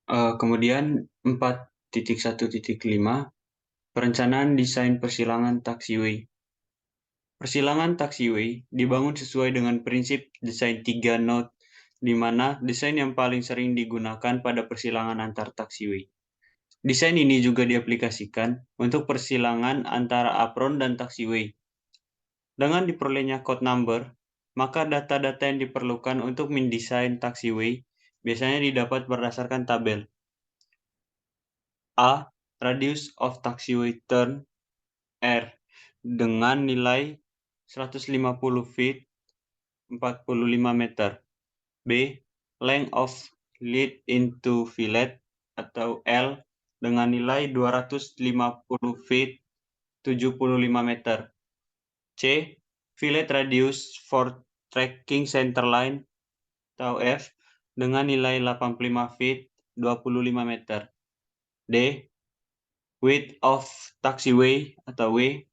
Kemudian 4.1.5 perencanaan desain persilangan taxiway. Persilangan taxiway dibangun sesuai dengan prinsip desain 3 node, di mana desain yang paling sering digunakan pada persilangan antar taxiway. Desain ini juga diaplikasikan untuk persilangan antara apron dan taxiway. Dengan diperolehnya code number, maka data-data yang diperlukan untuk mendesain taxiway biasanya didapat berdasarkan tabel. A. Radius of taxiway turn R dengan nilai 150 feet 45 meter. B. Length of lead into fillet atau L dengan nilai 250 feet 75 meter. C. Fillet radius for tracking center line atau F dengan nilai 85 feet 25 meter. D. Width of taxiway atau W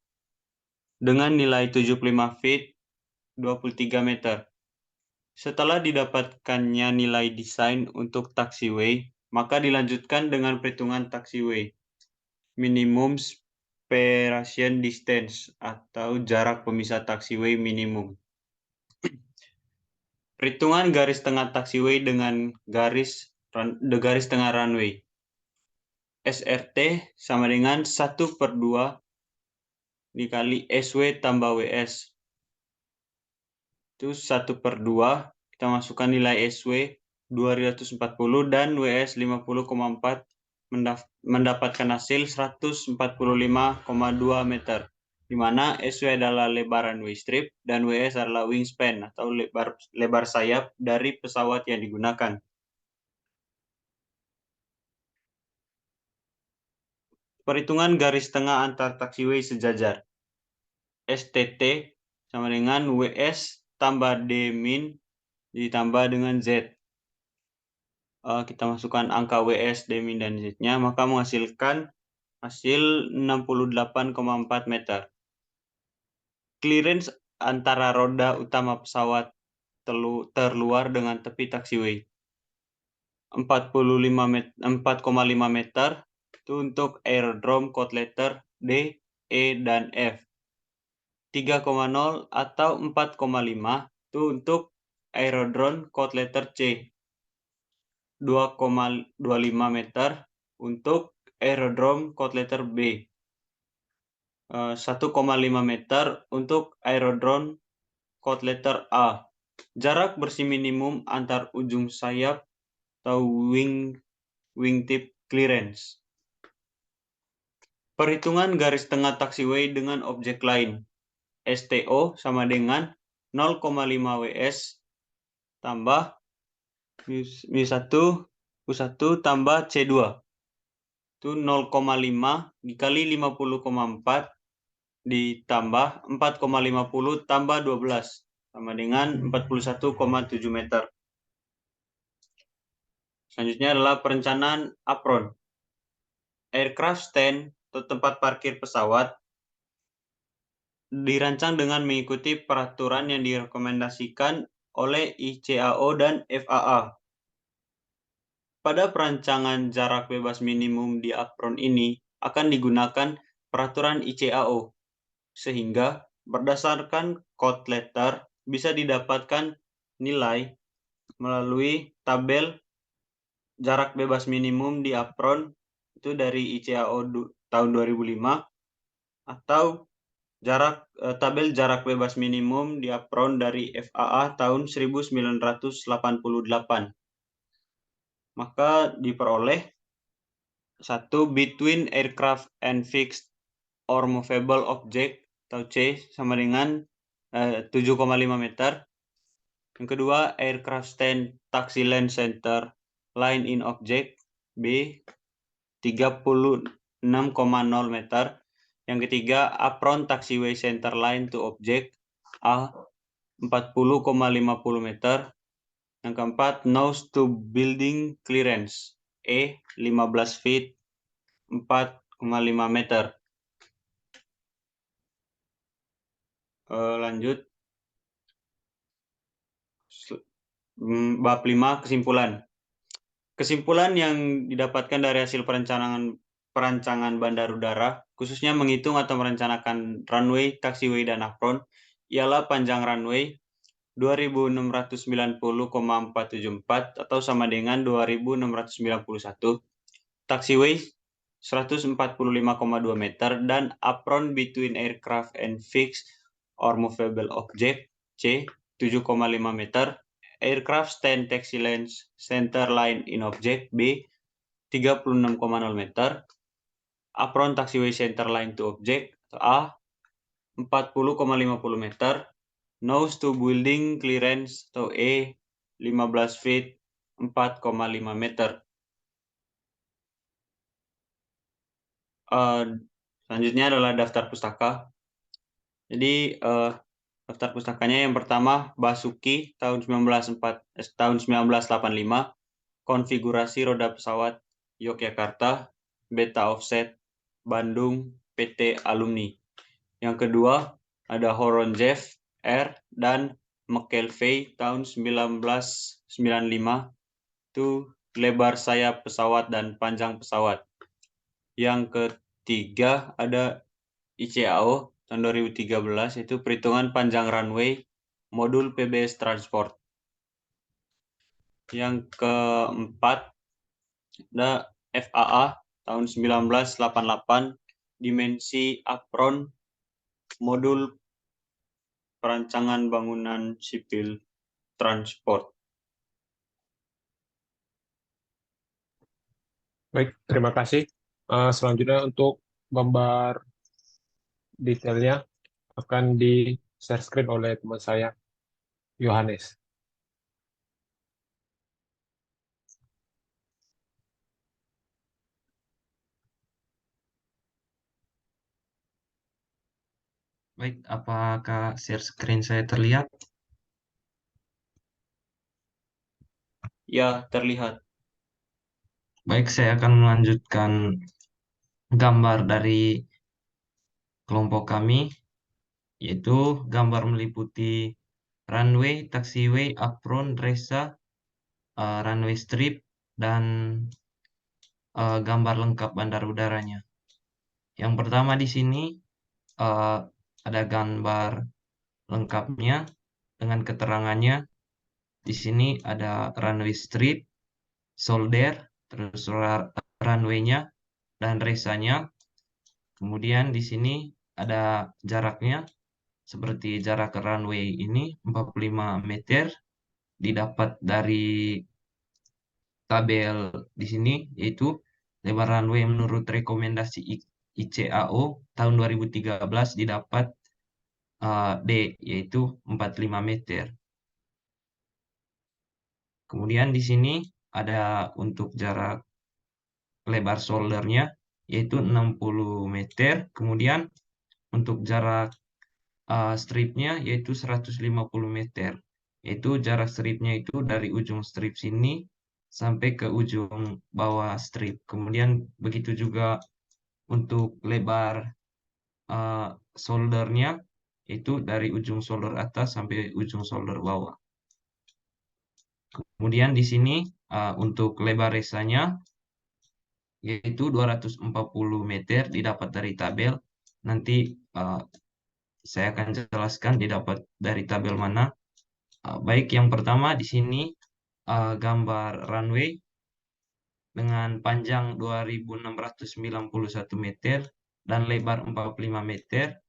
dengan nilai 75 feet 23 meter. Setelah didapatkannya nilai desain untuk taxiway, maka dilanjutkan dengan perhitungan taxiway. Minimum separation distance atau jarak pemisah taxiway minimum. Perhitungan garis tengah taxiway dengan garis tengah runway. SRT sama dengan 1/2 dikali SW tambah WS. Itu 1/2, kita masukkan nilai SW 240 dan WS 50,4 mendapatkan hasil 145,2 meter, di mana SW adalah lebar runway strip dan WS adalah wingspan atau lebar sayap dari pesawat yang digunakan. Perhitungan garis tengah antar taxiway sejajar. STT sama dengan WS tambah D min ditambah dengan Z. Kita masukkan angka WS, D min, dan Z-nya, maka menghasilkan hasil 68,4 meter. Clearance antara roda utama pesawat terluar dengan tepi taxiway 4,5 meter itu untuk aerodrome code letter D, E, dan F. 3,0 atau 4,5 itu untuk aerodrome code letter C. 2,25 meter untuk aerodrome code letter B. 1,5 meter untuk aerodrome code letter A. Jarak bersih minimum antar ujung sayap atau wingtip clearance. Perhitungan garis tengah taxiway dengan objek lain. STO sama dengan 0,5 WS tambah U1 tambah C2. Itu 0,5 dikali 50,4 ditambah 4,50 tambah 12 sama dengan 41,7 meter. Selanjutnya adalah perencanaan apron. Aircraft stand atau tempat parkir pesawat dirancang dengan mengikuti peraturan yang direkomendasikan oleh ICAO dan FAA. Pada perancangan jarak bebas minimum di apron ini akan digunakan peraturan ICAO, sehingga berdasarkan code letter bisa didapatkan nilai melalui tabel jarak bebas minimum di apron itu dari ICAO tahun 2005 atau tabel jarak bebas minimum di apron dari FAA tahun 1988. Maka diperoleh 1. Between aircraft and fixed or movable object atau C sama dengan 7,5 meter. Yang kedua, aircraft stand taxi land center line in object B 36,0 meter. Yang ketiga, apron taxiway center line to object A 40,50 meter. Yang keempat, nose to building clearance E 15 feet 4,5 meter. Lanjut. Bab 5 kesimpulan. Kesimpulan yang didapatkan dari hasil perancangan bandar udara, khususnya menghitung atau merencanakan runway, taxiway, dan apron, ialah panjang runway 2690,474 atau sama dengan 2691, taxiway 145,2 meter, dan apron between aircraft and fixed or movable object C 7,5 meter, aircraft stand taxi lanes center line in object B 36,0 meter, apron taxiway center line to object A 40,50 meter, nose to building clearance atau E 15 feet 4,5 meter. Selanjutnya adalah daftar pustaka. Jadi daftar pustakanya yang pertama Basuki tahun 1985, konfigurasi roda pesawat Yogyakarta, beta offset Bandung, PT Alumni. Yang kedua ada Horonjev R dan McKelvey tahun 1995, itu lebar sayap pesawat dan panjang pesawat. Yang ketiga ada ICAO tahun 2013, itu perhitungan panjang runway modul PBS Transport. Yang keempat ada FAA tahun 1988, dimensi apron modul perancangan bangunan sipil transport. Baik, terima kasih. Selanjutnya untuk gambar detailnya akan di-share screen oleh teman saya, Yohanes. Baik, apakah share screen saya terlihat? Ya, terlihat. Baik, saya akan melanjutkan gambar dari kelompok kami, yaitu gambar meliputi runway, taxiway, apron, resa, runway strip, dan gambar lengkap bandar udaranya. Yang pertama di sini ada gambar lengkapnya dengan keterangannya. Di sini ada runway strip, solder, terus runway-nya dan resanya. Kemudian di sini ada jaraknya, seperti jarak runway ini 45 meter, didapat dari tabel di sini, yaitu lebar runway menurut rekomendasi ICAO tahun 2013 didapat D, yaitu 45 meter. Kemudian di sini ada untuk jarak lebar soldernya, yaitu 60 meter. Kemudian untuk jarak stripnya yaitu 150 meter. Yaitu jarak stripnya itu dari ujung strip sini sampai ke ujung bawah strip. Kemudian begitu juga untuk lebar soldernya, itu dari ujung solder atas sampai ujung solder bawah. Kemudian di sini untuk lebar resanya yaitu 240 meter didapat dari tabel. Nanti saya akan jelaskan didapat dari tabel mana. Baik, yang pertama di sini gambar runway dengan panjang 2691 meter dan lebar 45 meter.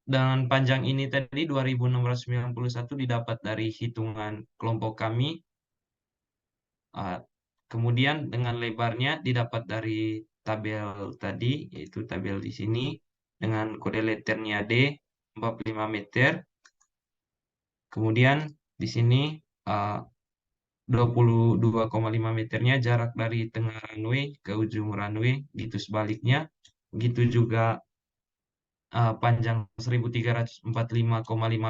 Dengan panjang ini tadi 2691 didapat dari hitungan kelompok kami. Kemudian dengan lebarnya didapat dari tabel tadi, yaitu tabel di sini dengan kode letternya D 45 meter. Kemudian di sini 22,5 meternya jarak dari tengah runway ke ujung runway, gitu sebaliknya. Begitu juga panjang 1345,5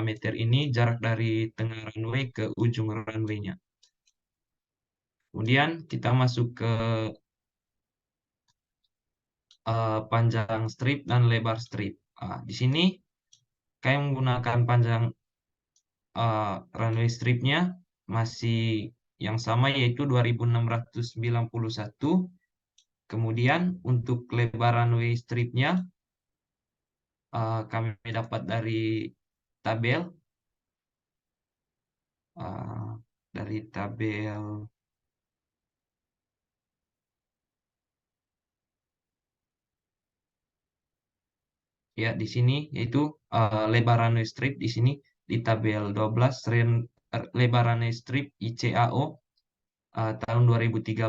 meter ini jarak dari tengah runway ke ujung runway-nya. Kemudian kita masuk ke panjang strip dan lebar strip. Di sini kami menggunakan panjang runway stripnya masih yang sama yaitu 2691. Kemudian untuk lebar runway stripnya kami dapat dari tabel uh, dari tabel ya di sini yaitu lebar runway strip di sini di tabel 12 lebar runway strip ICAO tahun 2013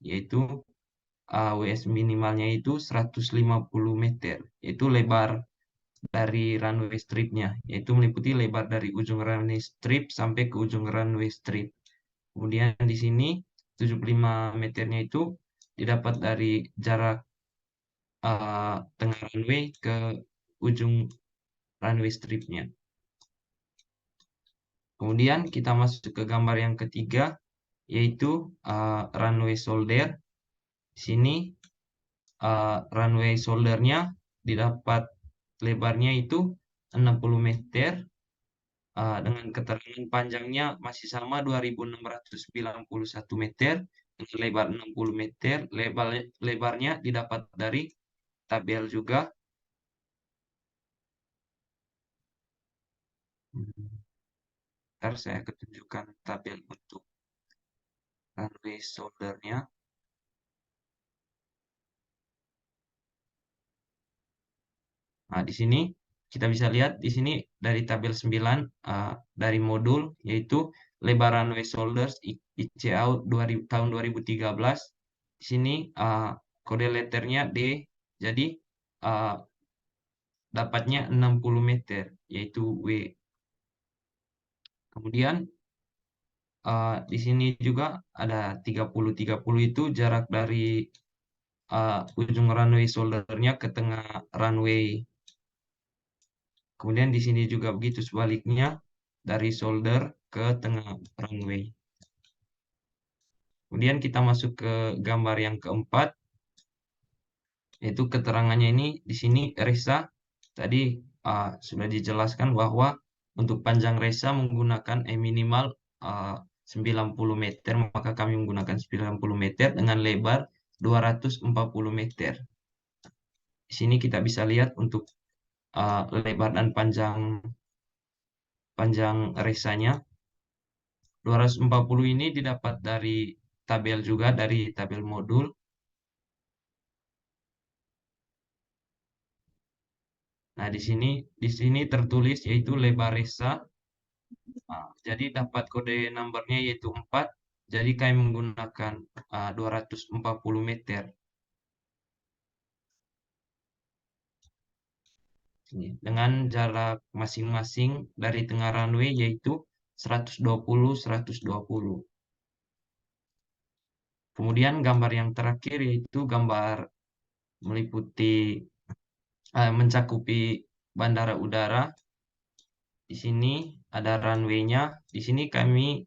yaitu WS minimalnya itu 150 meter, yaitu lebar dari runway stripnya, yaitu meliputi lebar dari ujung runway strip sampai ke ujung runway strip. Kemudian di sini 75 meternya itu didapat dari jarak tengah runway ke ujung runway stripnya. Kemudian kita masuk ke gambar yang ketiga, yaitu runway shoulder. Di sini runway shouldernya didapat lebarnya itu 60 meter dengan keterangan panjangnya masih sama 2691 meter dengan lebar 60 meter. Lebarnya didapat dari tabel juga. Ntar saya akan tunjukkan tabel untuk runway shouldernya. Nah, di sini kita bisa lihat di sini dari tabel 9 dari modul yaitu lebar runway shoulders ICAO tahun 2013. Di sini kode letternya D, jadi dapatnya 60 meter yaitu W. Kemudian di sini juga ada 30 itu jarak dari ujung runway shouldernya ke tengah runway. Kemudian di sini juga begitu sebaliknya dari shoulder ke tengah runway. Kemudian kita masuk ke gambar yang keempat, yaitu keterangannya ini di sini resa. Tadi sudah dijelaskan bahwa untuk panjang resa menggunakan minimal 90 meter, maka kami menggunakan 90 meter dengan lebar 240 meter. Di sini kita bisa lihat untuk lebar dan panjang resanya. 240 ini didapat dari tabel juga, dari tabel modul. Nah, di sini tertulis yaitu lebar resa. Jadi dapat kode numbernya yaitu 4. Jadi kami menggunakan 240 meter. Dengan jarak masing-masing dari tengah runway yaitu 120-120. Kemudian gambar yang terakhir yaitu gambar meliputi mencakupi bandara udara. Di sini ada runway-nya. Di sini kami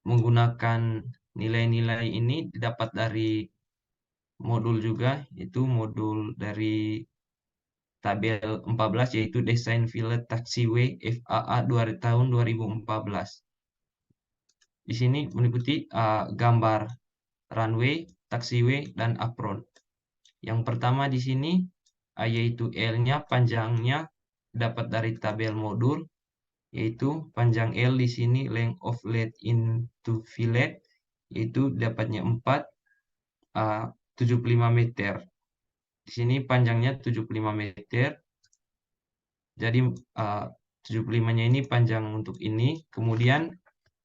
menggunakan nilai-nilai ini didapat dari modul juga, yaitu modul dari tabel 14 yaitu Desain Fillet Taxiway FAA tahun 2014. Di sini meliputi gambar runway, taxiway, dan apron. Yang pertama di sini yaitu L-nya, panjangnya dapat dari tabel modul, yaitu panjang L di sini length of lead into fillet, yaitu dapatnya 75 meter. Di sini panjangnya 75 meter. Jadi 75-nya ini panjang untuk ini. Kemudian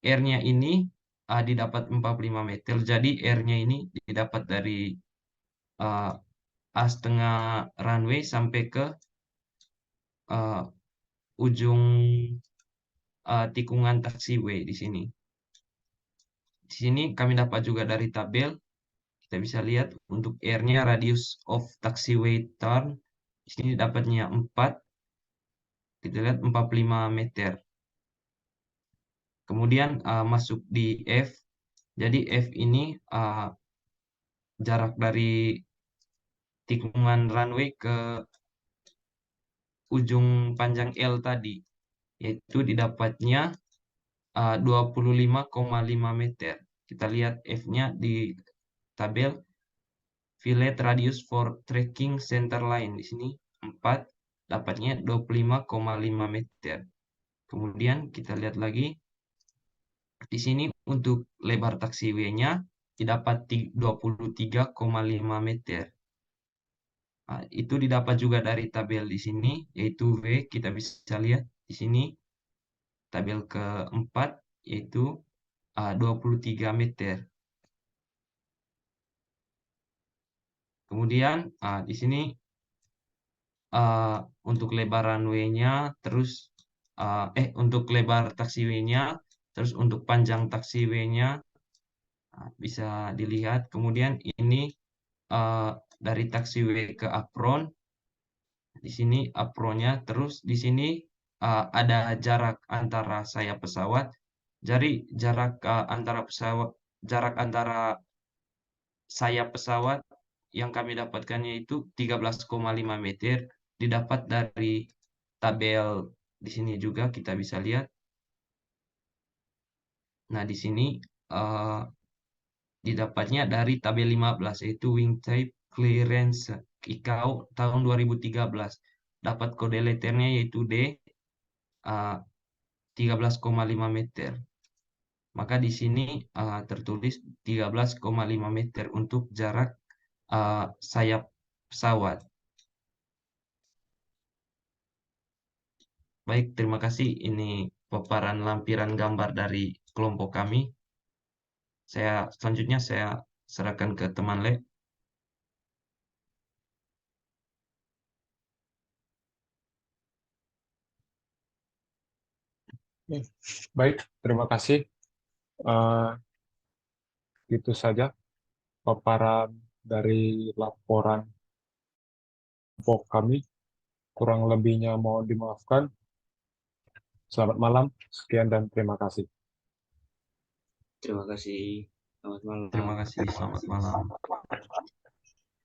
R-nya ini didapat 45 meter. Jadi R-nya ini didapat dari setengah runway sampai ke ujung tikungan taxiway di sini. Di sini kami dapat juga dari tabel. Kita bisa lihat untuk R-nya radius of taxiway turn. Di sini dapatnya 4. Kita lihat 45 meter. Kemudian masuk di F. Jadi F ini jarak dari tikungan runway ke ujung panjang L tadi, yaitu didapatnya 25,5 meter. Kita lihat F-nya di tabel fillet radius for tracking center line. Di sini 4, dapatnya 25,5 meter. Kemudian kita lihat lagi di sini untuk lebar taxiway-nya didapat 23,5 meter. Nah, itu didapat juga dari tabel di sini, yaitu V. Kita bisa lihat di sini tabel keempat, yaitu 23 meter. Kemudian di sini untuk lebar runway-nya, terus untuk lebar taxiway-nya, terus untuk panjang taxiway-nya bisa dilihat. Kemudian ini dari taxiway ke apron. Di sini apronnya, terus di sini ada jarak antara sayap pesawat. Jadi jarak antara sayap pesawat yang kami dapatkan yaitu 13,5 meter, didapat dari tabel di sini juga kita bisa lihat. Nah, di sini didapatnya dari tabel 15, yaitu Wing Type Clearance ICAO tahun 2013. Dapat kode letternya yaitu D 13,5 meter. Maka di sini tertulis 13,5 meter untuk jarak sayap pesawat. Baik, terima kasih. Ini paparan lampiran gambar dari kelompok kami. Selanjutnya saya serahkan ke teman Le. Baik, terima kasih. Itu saja paparan dari laporan kelompok kami. Kurang lebihnya mohon dimaafkan. Selamat malam, sekian dan terima kasih. Terima kasih. Selamat malam. Terima kasih, selamat malam.